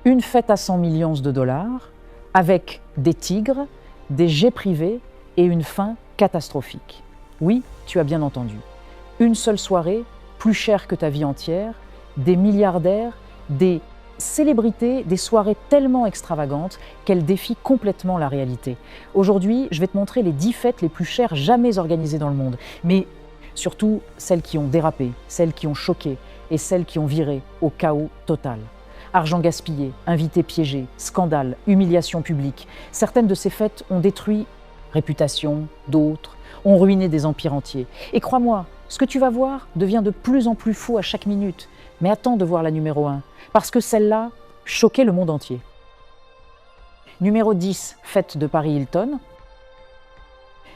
Une fête à 100 millions de dollars, avec des tigres, des jets privés et une fin catastrophique. Oui, tu as bien entendu. Une seule soirée, plus chère que ta vie entière, des milliardaires, des célébrités, des soirées tellement extravagantes qu'elles défient complètement la réalité. Aujourd'hui, je vais te montrer les 10 fêtes les plus chères jamais organisées dans le monde, mais surtout celles qui ont dérapé, celles qui ont choqué et celles qui ont viré au chaos total. Argent gaspillé, invités piégés, scandales, humiliations publiques. Certaines de ces fêtes ont détruit réputation, d'autres ont ruiné des empires entiers. Et crois-moi, ce que tu vas voir devient de plus en plus fou à chaque minute. Mais attends de voir la numéro 1, parce que celle-là choquait le monde entier. Numéro 10, fête de Paris Hilton.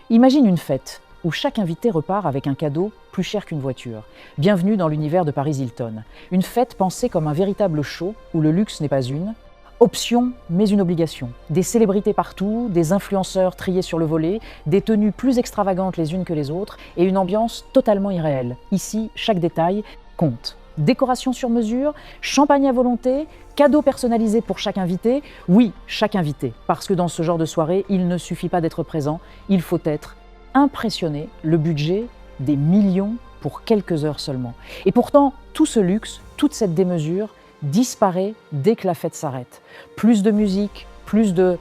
Imagine une fête où chaque invité repart avec un cadeau plus cher qu'une voiture. Bienvenue dans l'univers de Paris Hilton. Une fête pensée comme un véritable show où le luxe n'est pas une option, mais une obligation. Des célébrités partout, des influenceurs triés sur le volet, des tenues plus extravagantes les unes que les autres et une ambiance totalement irréelle. Ici, chaque détail compte. Décoration sur mesure, champagne à volonté, cadeaux personnalisés pour chaque invité. Oui, chaque invité, parce que dans ce genre de soirée, il ne suffit pas d'être présent, il faut être impressionné, le budget des millions pour quelques heures seulement. Et pourtant, tout ce luxe, toute cette démesure disparaît dès que la fête s'arrête. Plus de musique, plus de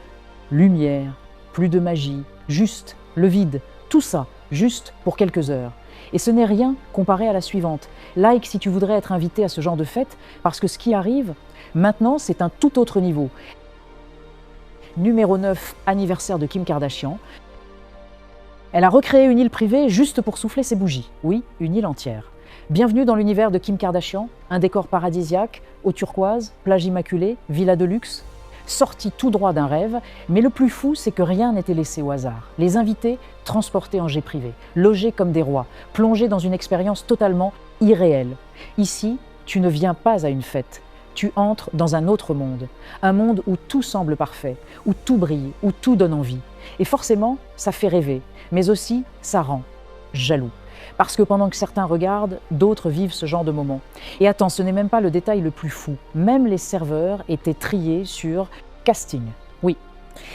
lumière, plus de magie, juste le vide, tout ça, juste pour quelques heures. Et ce n'est rien comparé à la suivante. Like si tu voudrais être invité à ce genre de fête, parce que ce qui arrive, maintenant, c'est un tout autre niveau. Numéro 9, anniversaire de Kim Kardashian. Elle a recréé une île privée juste pour souffler ses bougies. Oui, une île entière. Bienvenue dans l'univers de Kim Kardashian, un décor paradisiaque, eau turquoise, plage immaculée, villa de luxe, sorti tout droit d'un rêve, mais le plus fou, c'est que rien n'était laissé au hasard. Les invités, transportés en jet privé, logés comme des rois, plongés dans une expérience totalement irréelle. Ici, tu ne viens pas à une fête, tu entres dans un autre monde, un monde où tout semble parfait, où tout brille, où tout donne envie. Et forcément, ça fait rêver, mais aussi ça rend jaloux. Parce que pendant que certains regardent, d'autres vivent ce genre de moment. Et attends, ce n'est même pas le détail le plus fou. Même les serveurs étaient triés sur casting. Oui,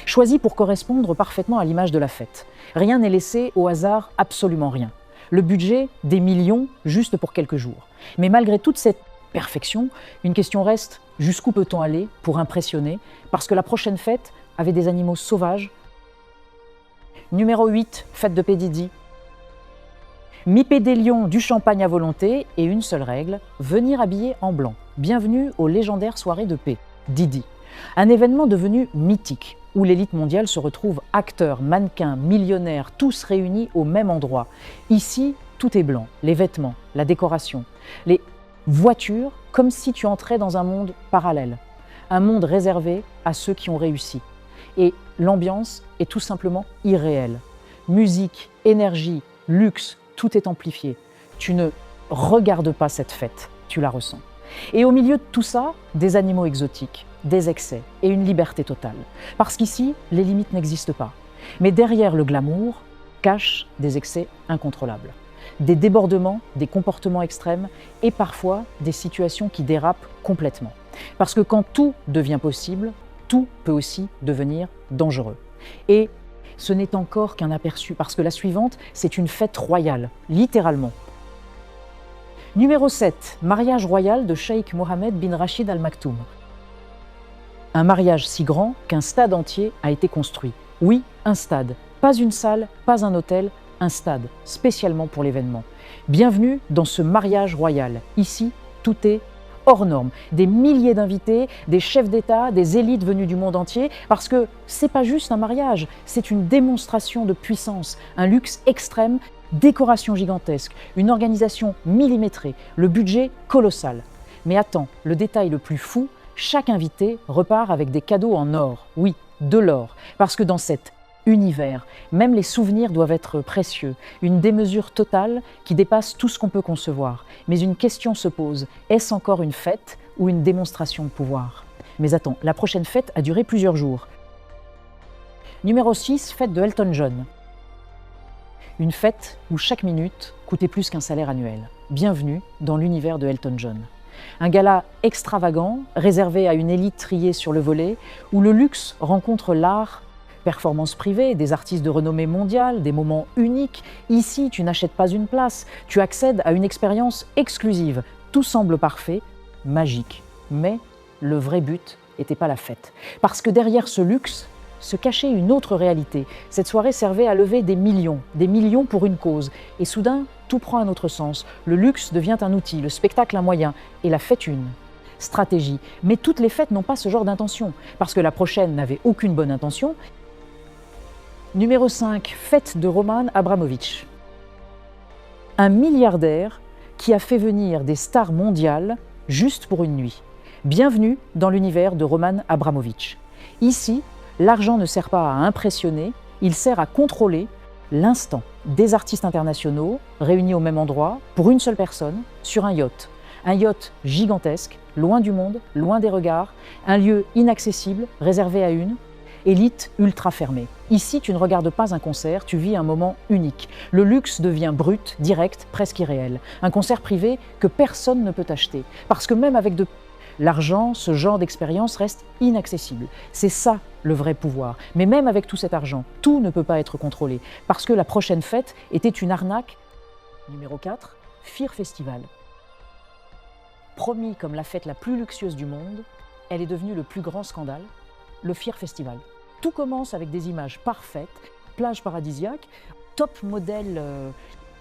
choisis pour correspondre parfaitement à l'image de la fête. Rien n'est laissé au hasard, absolument rien. Le budget, des millions, juste pour quelques jours. Mais malgré toute cette perfection, une question reste, jusqu'où peut-on aller pour impressionner? Parce que la prochaine fête avait des animaux sauvages. Numéro 8, fête de P. Diddy. Mi-P des lions, du champagne à volonté et une seule règle, venir habillé en blanc. Bienvenue aux légendaires soirées de P. Diddy. Un événement devenu mythique, où l'élite mondiale se retrouve acteurs, mannequins, millionnaires, tous réunis au même endroit. Ici, tout est blanc, les vêtements, la décoration, les voitures, comme si tu entrais dans un monde parallèle. Un monde réservé à ceux qui ont réussi. Et l'ambiance est tout simplement irréelle. Musique, énergie, luxe, tout est amplifié. Tu ne regardes pas cette fête, tu la ressens. Et au milieu de tout ça, des animaux exotiques, des excès et une liberté totale. Parce qu'ici, les limites n'existent pas. Mais derrière le glamour, cachent des excès incontrôlables. Des débordements, des comportements extrêmes et parfois des situations qui dérapent complètement. Parce que quand tout devient possible, tout peut aussi devenir dangereux. Et ce n'est encore qu'un aperçu, parce que la suivante, c'est une fête royale, littéralement. Numéro 7, mariage royal de Cheikh Mohammed bin Rachid Al Maktoum. Un mariage si grand qu'un stade entier a été construit. Oui, un stade, pas une salle, pas un hôtel, un stade, spécialement pour l'événement. Bienvenue dans ce mariage royal. Ici, tout est hors norme. Des milliers d'invités, des chefs d'État, des élites venues du monde entier, parce que c'est pas juste un mariage, c'est une démonstration de puissance, un luxe extrême, décoration gigantesque, une organisation millimétrée, le budget colossal. Mais attends, le détail le plus fou, chaque invité repart avec des cadeaux en or. Oui, de l'or, parce que dans cet univers, même les souvenirs doivent être précieux, une démesure totale qui dépasse tout ce qu'on peut concevoir. Mais une question se pose, est-ce encore une fête ou une démonstration de pouvoir? Mais attends, la prochaine fête a duré plusieurs jours. Numéro 6, fête de Elton John. Une fête où chaque minute coûtait plus qu'un salaire annuel. Bienvenue dans l'univers de Elton John. Un gala extravagant, réservé à une élite triée sur le volet, où le luxe rencontre l'art, performances privées, des artistes de renommée mondiale, des moments uniques. Ici, tu n'achètes pas une place, tu accèdes à une expérience exclusive. Tout semble parfait, magique. Mais le vrai but n'était pas la fête. Parce que derrière ce luxe se cachait une autre réalité. Cette soirée servait à lever des millions pour une cause. Et soudain, tout prend un autre sens. Le luxe devient un outil, le spectacle un moyen, et la fête une stratégie. Mais toutes les fêtes n'ont pas ce genre d'intention, parce que la prochaine n'avait aucune bonne intention. Numéro 5, fête de Roman Abramovich. Un milliardaire qui a fait venir des stars mondiales juste pour une nuit. Bienvenue dans l'univers de Roman Abramovich. Ici, l'argent ne sert pas à impressionner, il sert à contrôler l'instant. Des artistes internationaux réunis au même endroit pour une seule personne sur un yacht. Un yacht gigantesque, loin du monde, loin des regards, un lieu inaccessible, réservé à une élite ultra fermée. Ici, tu ne regardes pas un concert, tu vis un moment unique. Le luxe devient brut, direct, presque irréel. Un concert privé que personne ne peut acheter. Parce que même avec de l'argent, ce genre d'expérience reste inaccessible. C'est ça le vrai pouvoir. Mais même avec tout cet argent, tout ne peut pas être contrôlé. Parce que la prochaine fête était une arnaque. Numéro 4, Fear Festival. Promis comme la fête la plus luxueuse du monde, elle est devenue le plus grand scandale, le Fear Festival. Tout commence avec des images parfaites, plages paradisiaques, top modèle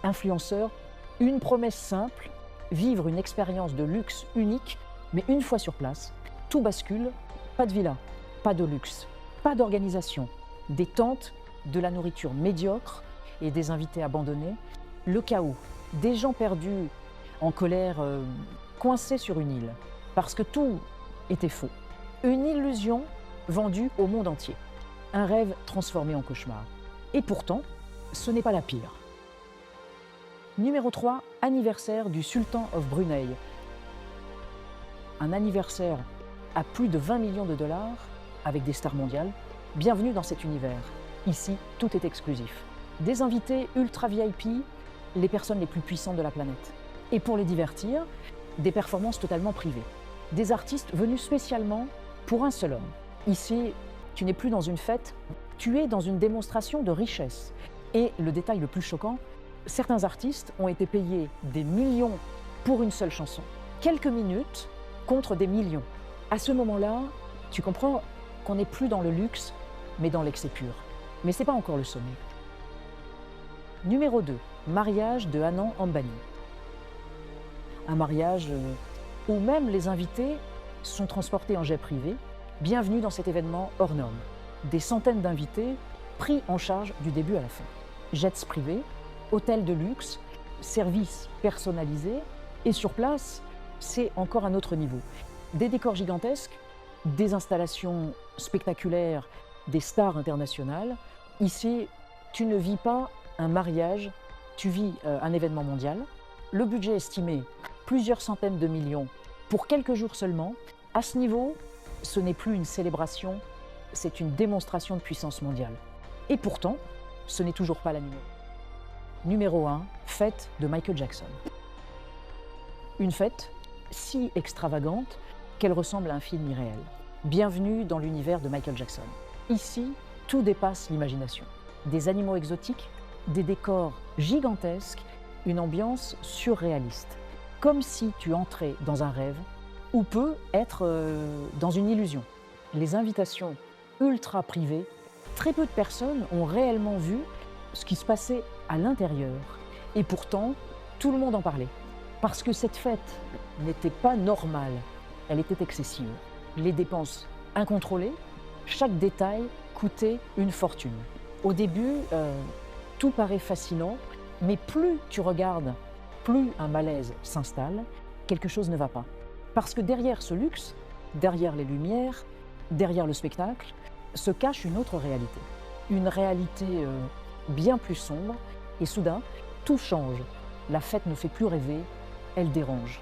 influenceurs, une promesse simple, vivre une expérience de luxe unique, mais une fois sur place, tout bascule, pas de villa, pas de luxe, pas d'organisation, des tentes, de la nourriture médiocre et des invités abandonnés, le chaos, des gens perdus, en colère, coincés sur une île, parce que tout était faux. Une illusion vendue au monde entier. Un rêve transformé en cauchemar. Et pourtant, ce n'est pas la pire. Numéro 3, anniversaire du Sultan of Brunei. Un anniversaire à plus de 20 millions de dollars avec des stars mondiales. Bienvenue dans cet univers. Ici, tout est exclusif. Des invités ultra VIP, les personnes les plus puissantes de la planète. Et pour les divertir, des performances totalement privées. Des artistes venus spécialement pour un seul homme. Ici, tu n'es plus dans une fête, tu es dans une démonstration de richesse. Et le détail le plus choquant, certains artistes ont été payés des millions pour une seule chanson. Quelques minutes contre des millions. À ce moment-là, tu comprends qu'on n'est plus dans le luxe, mais dans l'excès pur. Mais ce n'est pas encore le sommet. Numéro 2, mariage de Anand Ambani. Un mariage où même les invités sont transportés en jet privé. Bienvenue dans cet événement hors norme. Des centaines d'invités pris en charge du début à la fin. Jets privés, hôtels de luxe, services personnalisés. Et sur place, c'est encore un autre niveau. Des décors gigantesques, des installations spectaculaires, des stars internationales. Ici, tu ne vis pas un mariage, tu vis un événement mondial. Le budget estimé, plusieurs centaines de millions pour quelques jours seulement. À ce niveau, ce n'est plus une célébration, c'est une démonstration de puissance mondiale. Et pourtant, ce n'est toujours pas la numéro. Numéro 1, fête de Michael Jackson. Une fête si extravagante qu'elle ressemble à un film irréel. Bienvenue dans l'univers de Michael Jackson. Ici, tout dépasse l'imagination. Des animaux exotiques, des décors gigantesques, une ambiance surréaliste. Comme si tu entrais dans un rêve ou peut être dans une illusion. Les invitations ultra privées, très peu de personnes ont réellement vu ce qui se passait à l'intérieur. Et pourtant, tout le monde en parlait. Parce que cette fête n'était pas normale, elle était excessive. Les dépenses incontrôlées, chaque détail coûtait une fortune. Au début, tout paraît fascinant, mais plus tu regardes, plus un malaise s'installe, quelque chose ne va pas. Parce que derrière ce luxe, derrière les lumières, derrière le spectacle, se cache une autre réalité. Une réalité bien plus sombre, et soudain, tout change. La fête ne fait plus rêver, elle dérange.